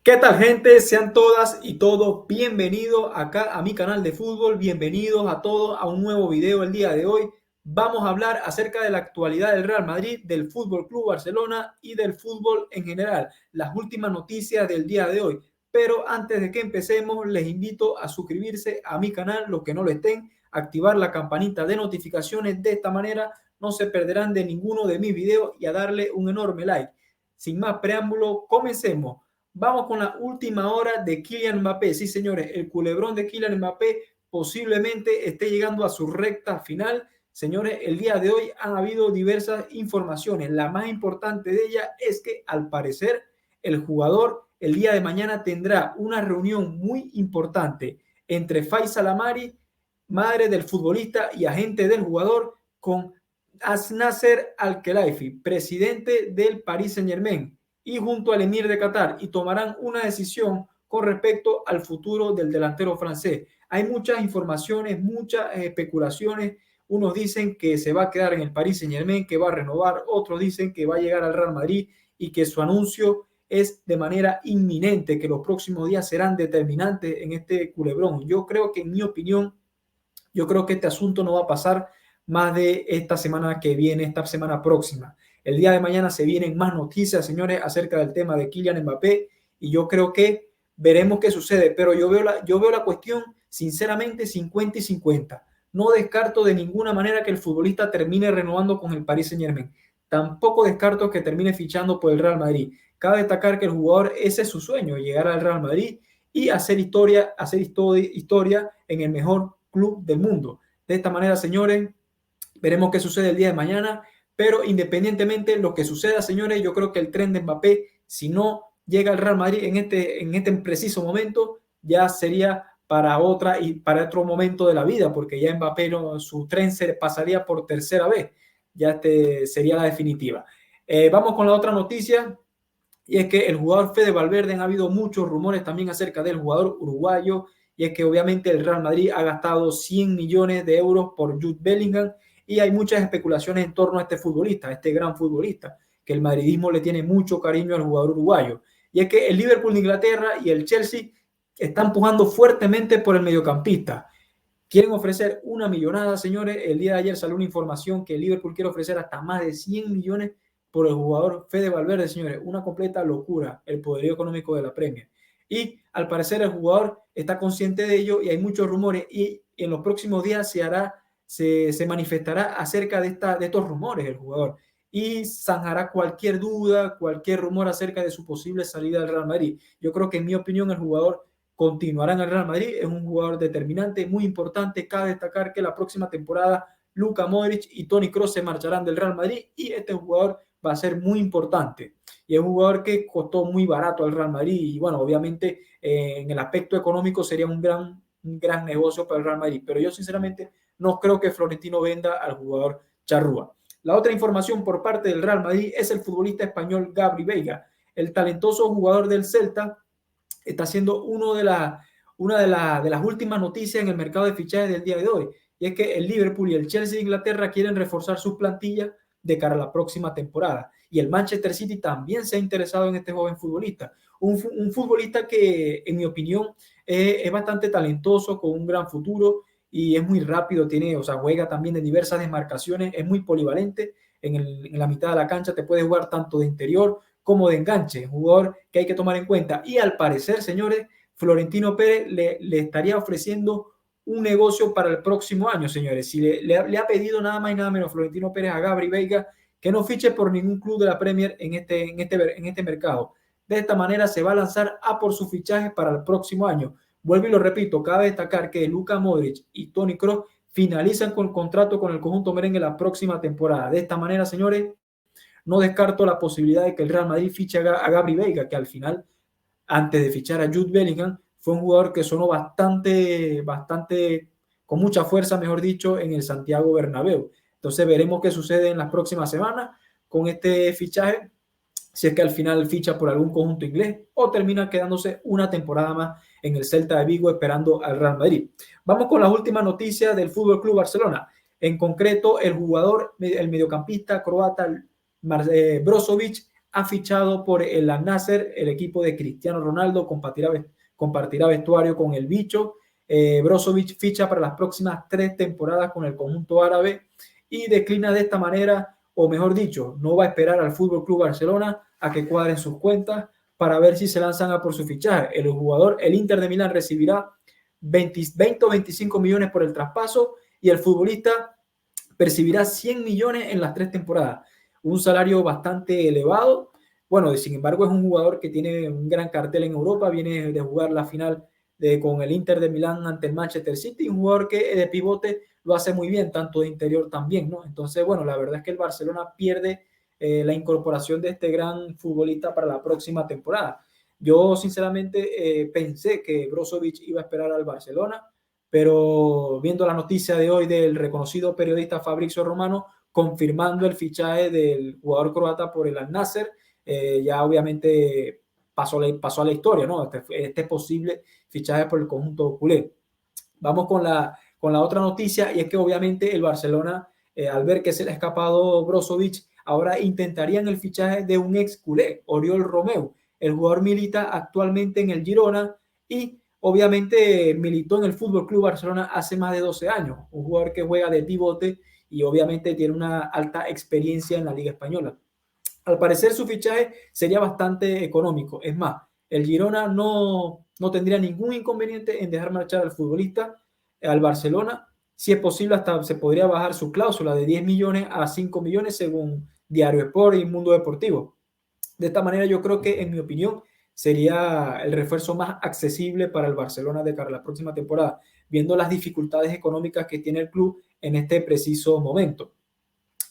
¿Qué tal, gente? Sean todas y todos bienvenidos acá a mi canal de fútbol. Bienvenidos a todos a un nuevo video el día de hoy. Vamos a hablar acerca de la actualidad del Real Madrid, del Fútbol Club Barcelona y del fútbol en general. Las últimas noticias del día de hoy. Pero antes de que empecemos, les invito a suscribirse a mi canal, los que no lo estén, activar la campanita de notificaciones. De esta manera no se perderán de ninguno de mis videos y a darle un enorme like. Sin más preámbulo, comencemos. Vamos con la última hora de Kylian Mbappé. Sí, señores, el culebrón de Kylian Mbappé posiblemente esté llegando a su recta final. Señores, el día de hoy han habido diversas informaciones. La más importante de ellas es que al parecer el jugador el día de mañana tendrá una reunión muy importante entre Faisal Amari, madre del futbolista y agente del jugador, con Nasser Al-Khelaifi, presidente del Paris Saint-Germain, y junto al emir de Qatar, y tomarán una decisión con respecto al futuro del delantero francés. Hay muchas informaciones, muchas especulaciones. Unos dicen que se va a quedar en el Paris Saint-Germain, que va a renovar. Otros dicen que va a llegar al Real Madrid y que su anuncio es de manera inminente, que los próximos días serán determinantes en este culebrón. Yo creo que, en mi opinión, yo creo que este asunto no va a pasar más de esta semana que viene, esta semana próxima. El día de mañana se vienen más noticias, señores, acerca del tema de Kylian Mbappé, y yo creo que veremos qué sucede, pero yo veo la cuestión sinceramente 50 y 50. No descarto de ninguna manera que el futbolista termine renovando con el Paris Saint-Germain. Tampoco descarto que termine fichando por el Real Madrid. Cabe destacar que el jugador, ese es su sueño, llegar al Real Madrid y hacer historia en el mejor club del mundo. De esta manera, señores, veremos qué sucede el día de mañana, pero independientemente de lo que suceda, señores, yo creo que el tren de Mbappé, si no llega al Real Madrid en este preciso momento, ya sería para otra y para otro momento de la vida, porque ya Mbappé su tren se pasaría por tercera vez, ya sería la definitiva. Vamos con la otra noticia, y es que el jugador Fede Valverde, han habido muchos rumores también acerca del jugador uruguayo, y es que obviamente el Real Madrid ha gastado 100 millones de euros por Jude Bellingham, y hay muchas especulaciones en torno a este futbolista, a este gran futbolista, que el madridismo le tiene mucho cariño al jugador uruguayo. Y es que el Liverpool de Inglaterra y el Chelsea están pujando fuertemente por el mediocampista. Quieren ofrecer una millonada, señores. El día de ayer salió una información que el Liverpool quiere ofrecer hasta más de 100 millones por el jugador Fede Valverde, señores. Una completa locura el poderío económico de la Premier. Y al parecer el jugador está consciente de ello y hay muchos rumores, y en los próximos días se manifestará acerca de estos rumores el jugador y zanjará cualquier duda, cualquier rumor acerca de su posible salida del Real Madrid. Yo creo que, en mi opinión, el jugador continuará en el Real Madrid. Es un jugador determinante, muy importante. Cabe destacar que la próxima temporada Luka Modric y Toni Kroos se marcharán del Real Madrid, y este jugador va a ser muy importante. Y es un jugador que costó muy barato al Real Madrid, y bueno, obviamente en el aspecto económico sería un gran negocio para el Real Madrid, pero yo sinceramente no creo que Florentino venda al jugador charrúa. La otra información por parte del Real Madrid es el futbolista español Gabri Veiga. El talentoso jugador del Celta está siendo una de las últimas noticias en el mercado de fichajes del día de hoy, y es que el Liverpool y el Chelsea de Inglaterra quieren reforzar sus plantillas de cara a la próxima temporada, y el Manchester City también se ha interesado en este joven futbolista, un futbolista que, en mi opinión, es bastante talentoso, con un gran futuro, y es muy rápido, juega también de diversas desmarcaciones, es muy polivalente. En la mitad de la cancha te puede jugar tanto de interior como de enganche, jugador que hay que tomar en cuenta. Y al parecer, señores, Florentino Pérez le estaría ofreciendo un negocio para el próximo año, señores. Si le ha pedido nada más y nada menos Florentino Pérez a Gabri Veiga que no fiche por ningún club de la Premier en este mercado. De esta manera se va a lanzar a por su fichaje para el próximo año. Vuelvo y lo repito, cabe destacar que Luka Modric y Toni Kroos finalizan con contrato con el conjunto merengue la próxima temporada. De esta manera, señores, no descarto la posibilidad de que el Real Madrid fiche a Gabri Veiga, que al final, antes de fichar a Jude Bellingham, fue un jugador que sonó bastante, con mucha fuerza, mejor dicho, en el Santiago Bernabéu. Entonces veremos qué sucede en las próximas semanas con este fichaje, si es que al final ficha por algún conjunto inglés o termina quedándose una temporada más en el Celta de Vigo esperando al Real Madrid. Vamos con las últimas noticias del Fútbol Club Barcelona. En concreto, el mediocampista croata Brozovic ha fichado por el Al-Nassr, el equipo de Cristiano Ronaldo, compartirá vestuario con el bicho. Brozovic ficha para las próximas 3 temporadas con el conjunto árabe y declina de esta manera, o mejor dicho, no va a esperar al Fútbol Club Barcelona a que cuadren sus cuentas para ver si se lanzan a por su fichaje. El Inter de Milán recibirá 20 o 25 millones por el traspaso y el futbolista percibirá 100 millones en las 3 temporadas. Un salario bastante elevado. Bueno, sin embargo, es un jugador que tiene un gran cartel en Europa, viene de jugar la final con el Inter de Milán ante el Manchester City, un jugador que de pivote lo hace muy bien, tanto de interior también, ¿no? Entonces, bueno, la verdad es que el Barcelona pierde la incorporación de este gran futbolista para la próxima temporada. Yo, sinceramente, pensé que Brozovic iba a esperar al Barcelona, pero viendo la noticia de hoy del reconocido periodista Fabrizio Romano confirmando el fichaje del jugador croata por el Al-Nassr, ya obviamente pasó a la historia, ¿no? Este posible fichaje por el conjunto culé. Vamos con la otra noticia, y es que obviamente el Barcelona, al ver que se le ha escapado Brozovic, ahora intentarían el fichaje de un ex culé, Oriol Romeu. El jugador milita actualmente en el Girona y obviamente militó en el Fútbol Club Barcelona hace más de 12 años. Un jugador que juega de pivote y obviamente tiene una alta experiencia en la Liga Española. Al parecer su fichaje sería bastante económico. Es más, el Girona no tendría ningún inconveniente en dejar marchar al futbolista al Barcelona. Si es posible, hasta se podría bajar su cláusula de 10 millones a 5 millones según Diario Sport y Mundo Deportivo. De esta manera yo creo que, en mi opinión, sería el refuerzo más accesible para el Barcelona de cara a la próxima temporada, viendo las dificultades económicas que tiene el club en este preciso momento.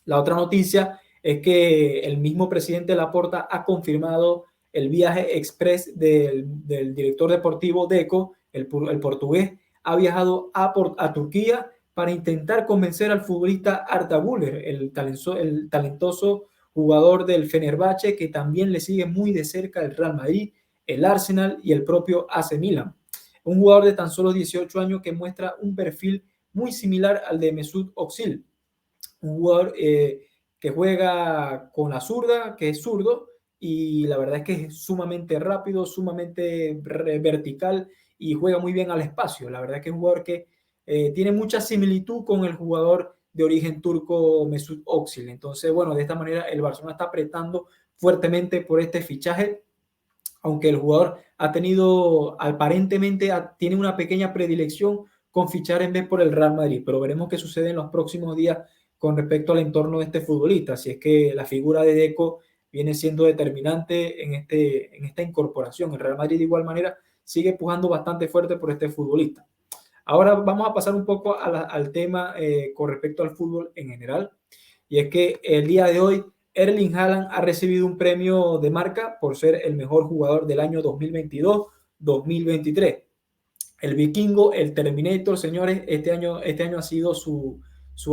La otra noticia es que el mismo presidente Laporta ha confirmado el viaje express del director deportivo Deco, el portugués, ha viajado a Turquía para intentar convencer al futbolista Arda Güler, el talentoso jugador del Fenerbahce, que también le sigue muy de cerca el Real Madrid, el Arsenal y el propio AC Milan. Un jugador de tan solo 18 años que muestra un perfil muy similar al de Mesut Özil, un jugador que juega con la zurda, que es zurdo, y la verdad es que es sumamente rápido, sumamente vertical y juega muy bien al espacio. La verdad es que es un jugador que tiene mucha similitud con el jugador de origen turco Mesut Özil. Entonces, bueno, de esta manera el Barcelona está apretando fuertemente por este fichaje, aunque el jugador ha tenido, aparentemente, tiene una pequeña predilección con fichar en vez por el Real Madrid, pero veremos qué sucede en los próximos días con respecto al entorno de este futbolista, si es que la figura de Deco viene siendo determinante en esta incorporación. El Real Madrid de igual manera sigue empujando bastante fuerte por este futbolista. Ahora vamos a pasar un poco al tema con respecto al fútbol en general, y es que el día de hoy Erling Haaland ha recibido un premio de marca por ser el mejor jugador del año 2022-2023. El vikingo, el Terminator, señores, este año ha sido su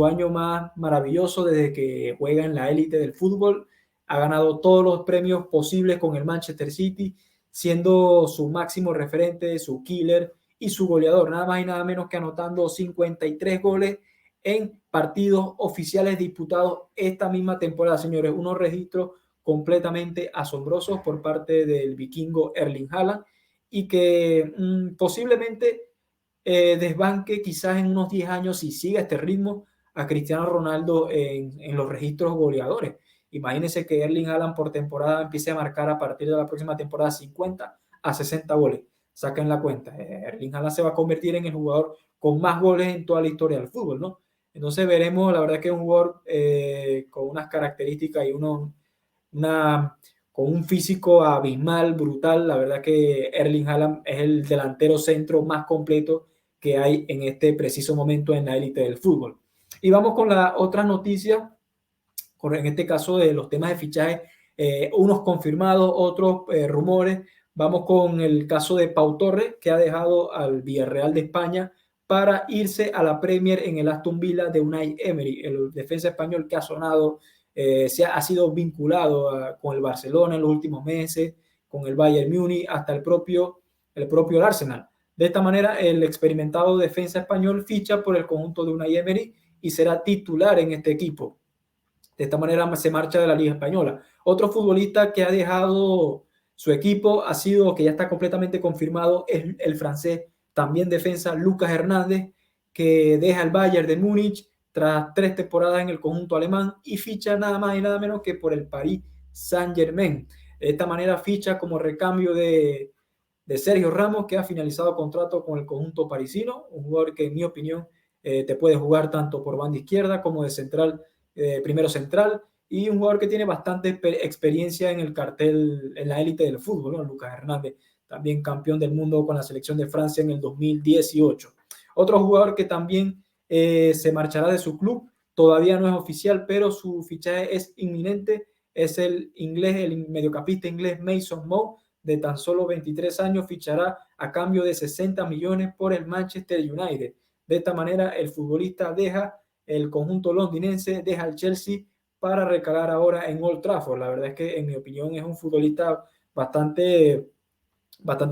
año más maravilloso desde que juega en la élite del fútbol. Ha ganado todos los premios posibles con el Manchester City, siendo su máximo referente, su killer y su goleador, nada más y nada menos que anotando 53 goles en partidos oficiales disputados esta misma temporada, señores. Unos registros completamente asombrosos por parte del vikingo Erling Haaland, y que posiblemente desbanque quizás en unos 10 años, si sigue este ritmo, a Cristiano Ronaldo en los registros goleadores. Imagínense que Erling Haaland por temporada empiece a marcar a partir de la próxima temporada 50 a 60 goles. Saquen la cuenta. Erling Haaland se va a convertir en el jugador con más goles en toda la historia del fútbol, ¿no? Entonces veremos, la verdad que es un jugador con unas características y con un físico abismal, brutal. La verdad que Erling Haaland es el delantero centro más completo que hay en este preciso momento en la élite del fútbol. Y vamos con la otra noticia, en este caso de los temas de fichaje, unos confirmados, otros rumores. Vamos con el caso de Pau Torres, que ha dejado al Villarreal de España para irse a la Premier en el Aston Villa de Unai Emery, el defensa español que ha sonado, ha sido vinculado con el Barcelona en los últimos meses, con el Bayern Múnich, hasta el propio Arsenal. De esta manera, el experimentado defensa español ficha por el conjunto de Unai Emery y será titular en este equipo. De esta manera se marcha de la Liga Española. Otro futbolista que ha dejado su equipo ha sido, que ya está completamente confirmado, es el francés, también defensa, Lucas Hernández, que deja el Bayern de Múnich tras 3 temporadas en el conjunto alemán y ficha nada más y nada menos que por el Paris Saint-Germain. De esta manera ficha como recambio de Sergio Ramos, que ha finalizado contrato con el conjunto parisino, un jugador que en mi opinión te puede jugar tanto por banda izquierda como de central, primero central, y un jugador que tiene bastante experiencia en el cartel, en la élite del fútbol, ¿no? Lucas Hernández, también campeón del mundo con la selección de Francia en el 2018. Otro jugador que también se marchará de su club, todavía no es oficial, pero su fichaje es inminente, es el inglés, el mediocampista inglés Mason Mount, de tan solo 23 años, fichará a cambio de 60 millones por el Manchester United. De esta manera, el futbolista deja el conjunto londinense, deja el Chelsea para recalar ahora en Old Trafford. La verdad es que, en mi opinión, es un futbolista bastante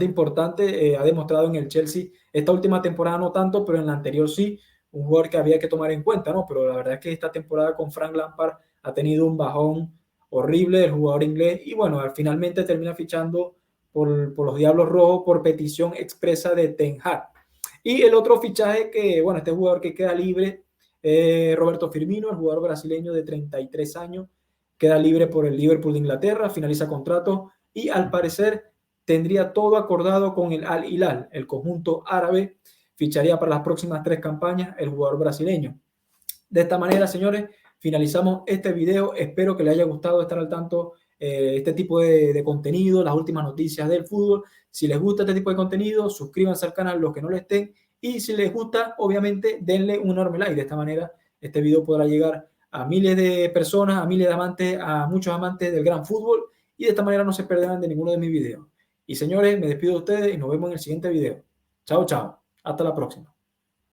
importante. Ha demostrado en el Chelsea esta última temporada no tanto, pero en la anterior sí, un jugador que había que tomar en cuenta, ¿no? Pero la verdad es que esta temporada con Frank Lampard ha tenido un bajón horrible del jugador inglés y bueno, finalmente termina fichando por los Diablos Rojos por petición expresa de Ten Hag. Y el otro fichaje que, bueno, este jugador que queda libre, Roberto Firmino, el jugador brasileño de 33 años, queda libre por el Liverpool de Inglaterra, finaliza contrato y al parecer tendría todo acordado con el Al Hilal, el conjunto árabe, ficharía para las próximas 3 campañas el jugador brasileño. De esta manera, señores, finalizamos este video. Espero que les haya gustado estar al tanto este tipo de contenido, las últimas noticias del fútbol. Si les gusta este tipo de contenido, suscríbanse al canal los que no lo estén. Y si les gusta, obviamente, denle un enorme like. De esta manera, este video podrá llegar a miles de personas, a miles de amantes, a muchos amantes del gran fútbol. Y de esta manera no se perderán de ninguno de mis videos. Y señores, me despido de ustedes y nos vemos en el siguiente video. Chao, chao. Hasta la próxima.